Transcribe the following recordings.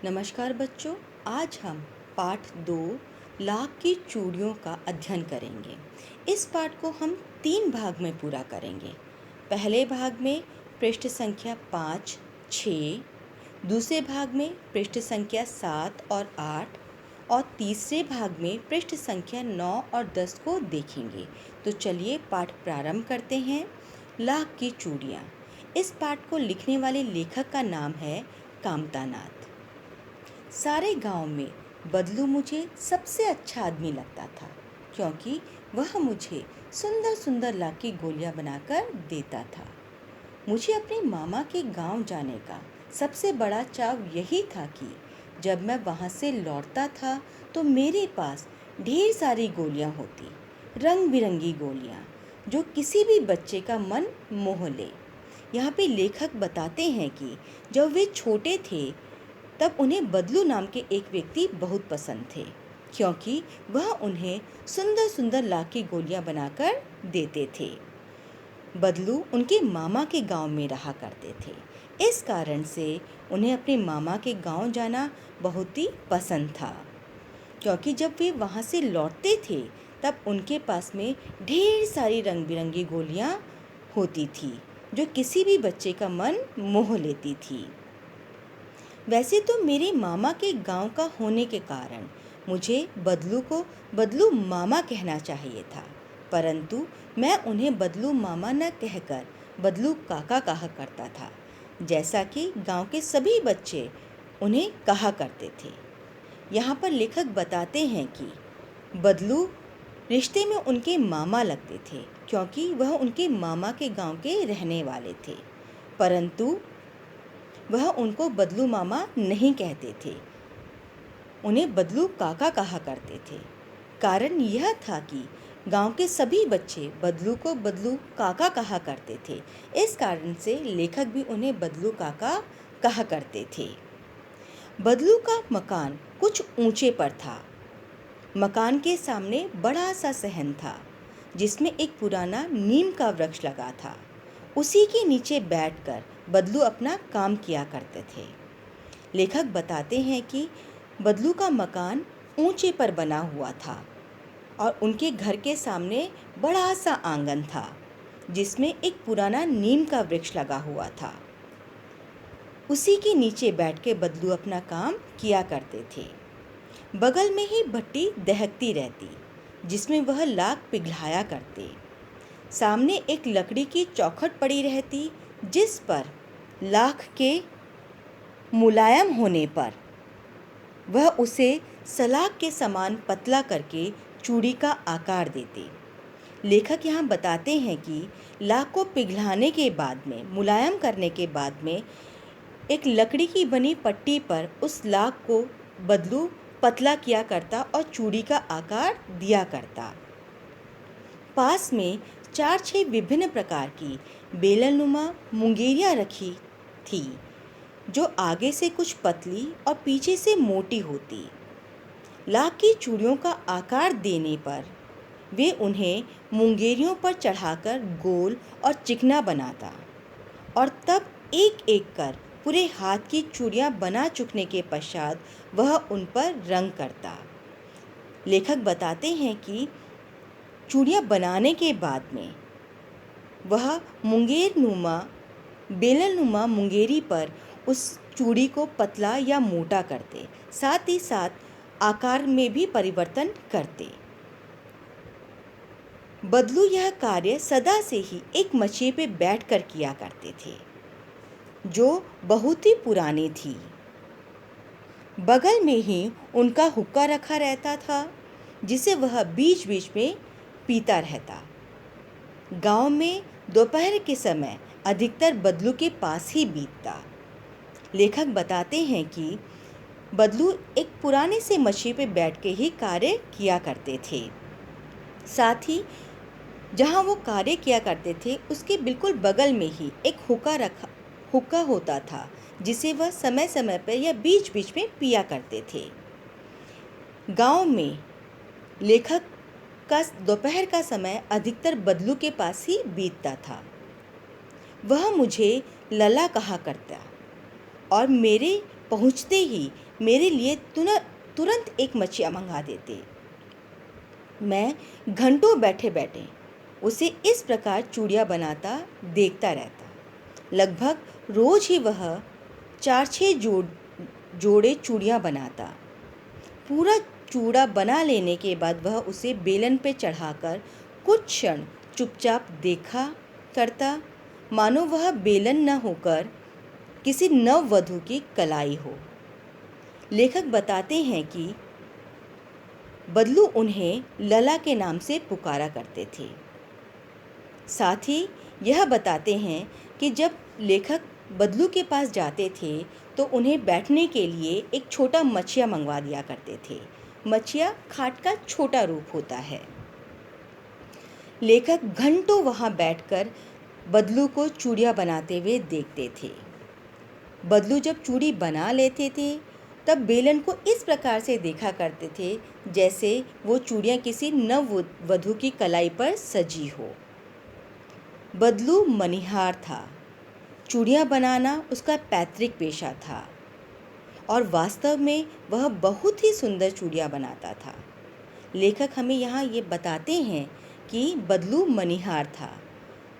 नमस्कार बच्चों। आज हम पाठ 2 लाख की चूड़ियों का अध्ययन करेंगे। इस पाठ को हम 3 भाग में पूरा करेंगे। पहले भाग में पृष्ठ संख्या 5, 6, दूसरे भाग में पृष्ठ संख्या 7 और 8 और तीसरे भाग में पृष्ठ संख्या 9 और 10 को देखेंगे। तो चलिए पाठ प्रारंभ करते हैं। लाख की चूड़ियाँ। इस पाठ को लिखने वाले लेखक का नाम है कामतानाथ। सारे गांव में बदलू मुझे सबसे अच्छा आदमी लगता था, क्योंकि वह मुझे सुंदर सुंदर लाख की गोलियां बनाकर देता था। मुझे अपने मामा के गांव जाने का सबसे बड़ा चाव यही था कि जब मैं वहां से लौटता था तो मेरे पास ढेर सारी गोलियां होती, रंग बिरंगी गोलियां जो किसी भी बच्चे का मन मोह ले। यहाँ पे लेखक बताते हैं कि जब वे छोटे थे तब उन्हें बदलू नाम के एक व्यक्ति बहुत पसंद थे, क्योंकि वह उन्हें सुंदर सुंदर लाख की गोलियां बनाकर देते थे। बदलू उनके मामा के गांव में रहा करते थे। इस कारण से उन्हें अपने मामा के गांव जाना बहुत ही पसंद था, क्योंकि जब वे वहां से लौटते थे तब उनके पास में ढेर सारी रंग बिरंगी गोलियां होती थी जो किसी भी बच्चे का मन मोह लेती थी। वैसे तो मेरे मामा के गांव का होने के कारण मुझे बदलू को बदलू मामा कहना चाहिए था, परंतु मैं उन्हें बदलू मामा न कहकर बदलू काका कहा करता था, जैसा कि गांव के सभी बच्चे उन्हें कहा करते थे। यहाँ पर लेखक बताते हैं कि बदलू रिश्ते में उनके मामा लगते थे, क्योंकि वह उनके मामा के गांव के रहने वाले थे, परंतु वह उनको बदलू मामा नहीं कहते थे, उन्हें बदलू काका कहा करते थे। कारण यह था कि गांव के सभी बच्चे बदलू को बदलू काका कहा करते थे। इस कारण से लेखक भी उन्हें बदलू काका कहा करते थे। बदलू का मकान कुछ ऊंचे पर था। मकान के सामने बड़ा सा सहन था, जिसमें एक पुराना नीम का वृक्ष लगा था। उसी के नीचे बैठकर बदलू अपना काम किया करते थे। लेखक बताते हैं कि बदलू का मकान ऊंचे पर बना हुआ था और उनके घर के सामने बड़ा सा आंगन था, जिसमें एक पुराना नीम का वृक्ष लगा हुआ था। उसी के नीचे बैठ के बदलू अपना काम किया करते थे। बगल में ही भट्टी दहकती रहती, जिसमें वह लाख पिघलाया करते। सामने एक लकड़ी की चौखट पड़ी रहती, जिस पर लाख के मुलायम होने पर वह उसे सलाख के समान पतला करके चूड़ी का आकार देते। लेखक यहाँ बताते हैं कि लाख को पिघलाने के बाद में, मुलायम करने के बाद में एक लकड़ी की बनी पट्टी पर उस लाख को बदलू पतला किया करता और चूड़ी का आकार दिया करता। पास में 4-6 विभिन्न प्रकार की बेलनुमा मुंगेरियाँ रखी थी, जो आगे से कुछ पतली और पीछे से मोटी होती। लाख की चूड़ियों का आकार देने पर वे उन्हें मुंगेरियों पर चढ़ाकर गोल और चिकना बनाता और तब एक एक कर पूरे हाथ की चूड़ियाँ बना चुकने के पश्चात वह उन पर रंग करता। लेखक बताते हैं कि चूड़ियाँ बनाने के बाद में वह बेलनुमा मुंगेरी पर उस चूड़ी को पतला या मोटा करते, साथ ही साथ आकार में भी परिवर्तन करते। बदलू यह कार्य सदा से ही एक मछी पे बैठकर किया करते थे, जो बहुत ही पुरानी थी। बगल में ही उनका हुक्का रखा रहता था, जिसे वह बीच बीच में पीता रहता। गांव में दोपहर के समय अधिकतर बदलू के पास ही बीतता। लेखक बताते हैं कि बदलू एक पुराने से मछी पे बैठ के ही कार्य किया करते थे। साथ ही जहां वो कार्य किया करते थे उसके बिल्कुल बगल में ही एक हुक्का होता था, जिसे वह समय समय पर या बीच बीच में पिया करते थे। गांव में लेखक का दोपहर का समय अधिकतर बदलू के पास ही बीतता था। वह मुझे लला कहा करता और मेरे पहुँचते ही मेरे लिए तुरंत एक मछिया मंगा देते। मैं घंटों बैठे बैठे उसे इस प्रकार चूड़ियाँ बनाता देखता रहता। लगभग रोज ही वह 4-6 जोड़े चूड़ियाँ बनाता। पूरा चूड़ा बना लेने के बाद वह उसे बेलन पे चढ़ाकर कुछ क्षण चुपचाप देखा करता, मानो वह बेलन न होकर किसी नववधू की कलाई हो। लेखक बताते हैं कि बदलू उन्हें लला के नाम से पुकारा करते थे। साथ ही यह बताते हैं कि जब लेखक बदलू के पास जाते थे तो उन्हें बैठने के लिए एक छोटा मछिया मंगवा दिया करते थे। मछिया खाट का छोटा रूप होता है। लेखक घंटों वहाँ बैठकर बदलू को चूड़ियाँ बनाते हुए देखते थे। बदलू जब चूड़ी बना लेते थे तब बेलन को इस प्रकार से देखा करते थे जैसे वो चूड़ियाँ किसी नववधू की कलाई पर सजी हो। बदलू मनिहार था। चूड़ियाँ बनाना उसका पैतृक पेशा था और वास्तव में वह बहुत ही सुंदर चूड़ियाँ बनाता था। लेखक हमें यहाँ ये बताते हैं कि बदलू मनिहार था।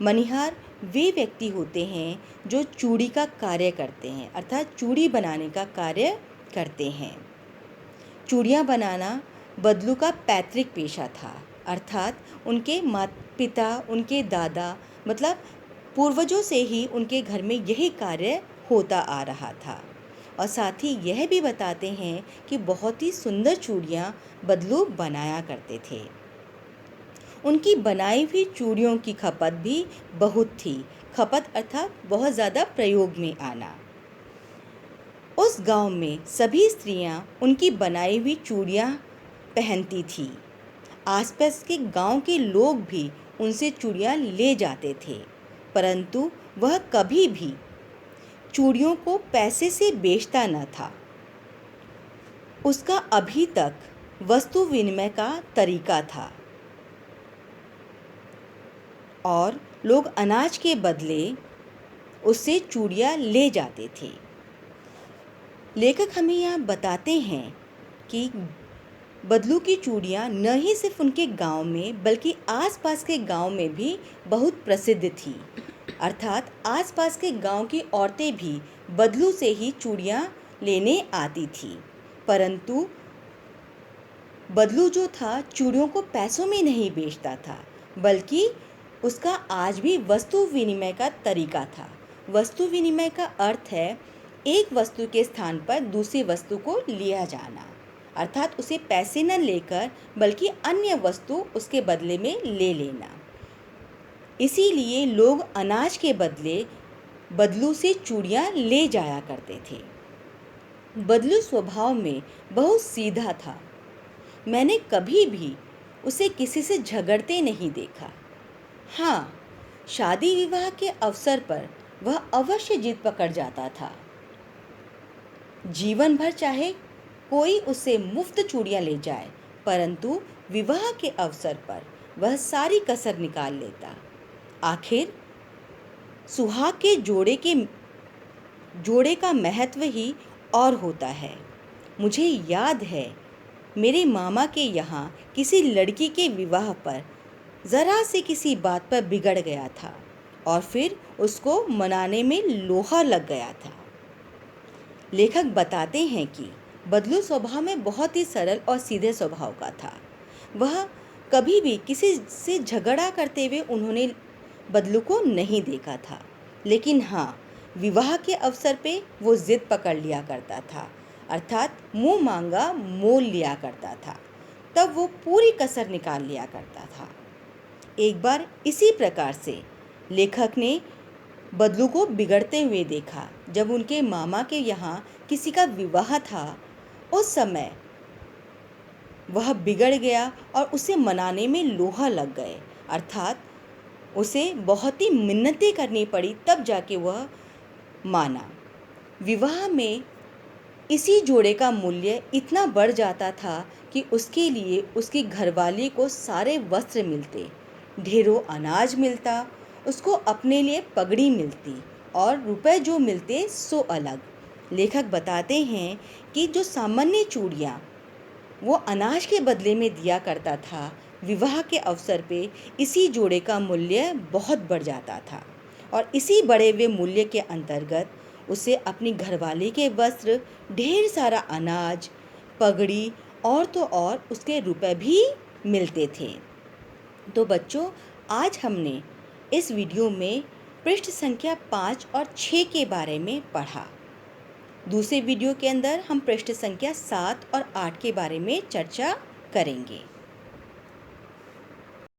मनिहार वे व्यक्ति होते हैं जो चूड़ी का कार्य करते हैं, अर्थात चूड़ी बनाने का कार्य करते हैं। चूड़ियाँ बनाना बदलू का पैतृक पेशा था, अर्थात उनके माता पिता, उनके दादा, मतलब पूर्वजों से ही उनके घर में यही कार्य होता आ रहा था। और साथ ही यह भी बताते हैं कि बहुत ही सुंदर चूड़ियाँ बदलू बनाया करते थे। उनकी बनाई हुई चूड़ियों की खपत भी बहुत थी। खपत अर्थात बहुत ज़्यादा प्रयोग में आना। उस गांव में सभी स्त्रियां उनकी बनाई हुई चूड़ियाँ पहनती थी। आसपास के गांव के लोग भी उनसे चूड़ियाँ ले जाते थे, परंतु वह कभी भी चूड़ियों को पैसे से बेचता न था। उसका अभी तक वस्तु विनिमय का तरीका था और लोग अनाज के बदले उससे चूड़ियाँ ले जाते थे। लेखक हमें यहाँ बताते हैं कि बदलू की चूड़ियाँ न ही सिर्फ उनके गांव में बल्कि आसपास के गांव में भी बहुत प्रसिद्ध थी, अर्थात आसपास के गांव की औरतें भी बदलू से ही चूड़ियाँ लेने आती थी। परंतु बदलू जो था चूड़ियों को पैसों में नहीं बेचता था, बल्कि उसका आज भी वस्तु विनिमय का तरीका था। वस्तु विनिमय का अर्थ है एक वस्तु के स्थान पर दूसरी वस्तु को लिया जाना, अर्थात उसे पैसे न लेकर बल्कि अन्य वस्तु उसके बदले में ले लेना। इसीलिए लोग अनाज के बदले बदलू से चूड़ियाँ ले जाया करते थे। बदलू स्वभाव में बहुत सीधा था। मैंने कभी भी उसे किसी से झगड़ते नहीं देखा। हाँ, शादी विवाह के अवसर पर वह अवश्य जिद पकड़ जाता था। जीवन भर चाहे कोई उससे मुफ्त चूड़ियाँ ले जाए, परंतु विवाह के अवसर पर वह सारी कसर निकाल लेता। आखिर सुहाग के जोड़े का महत्व ही और होता है। मुझे याद है मेरे मामा के यहाँ किसी लड़की के विवाह पर ज़रा से किसी बात पर बिगड़ गया था और फिर उसको मनाने में लोहा लग गया था। लेखक बताते हैं कि बदलू स्वभाव में बहुत ही सरल और सीधे स्वभाव का था। वह कभी भी किसी से झगड़ा करते हुए उन्होंने बदलू को नहीं देखा था, लेकिन हाँ, विवाह के अवसर पे वो जिद पकड़ लिया करता था, अर्थात मुंह मांगा मोल लिया करता था। तब वो पूरी कसर निकाल लिया करता था। एक बार इसी प्रकार से लेखक ने बदलू को बिगड़ते हुए देखा। जब उनके मामा के यहाँ किसी का विवाह था, उस समय वह बिगड़ गया और उसे मनाने में लोहा लग गए, अर्थात उसे बहुत ही मिन्नतें करनी पड़ी, तब जाके वह माना। विवाह में इसी जोड़े का मूल्य इतना बढ़ जाता था कि उसके लिए उसकी घरवाली को सारे वस्त्र मिलते, ढेरों अनाज मिलता, उसको अपने लिए पगड़ी मिलती और रुपए जो मिलते सो अलग। लेखक बताते हैं कि जो सामान्य चूड़ियाँ वो अनाज के बदले में दिया करता था, विवाह के अवसर पे इसी जोड़े का मूल्य बहुत बढ़ जाता था और इसी बढ़े हुए मूल्य के अंतर्गत उसे अपनी घरवाली के वस्त्र, ढेर सारा अनाज, पगड़ी और तो और उसके रुपए भी मिलते थे। तो बच्चों, आज हमने इस वीडियो में पृष्ठ संख्या 5 और 6 के बारे में पढ़ा। दूसरे वीडियो के अंदर हम पृष्ठ संख्या 7 और 8 के बारे में चर्चा करेंगे।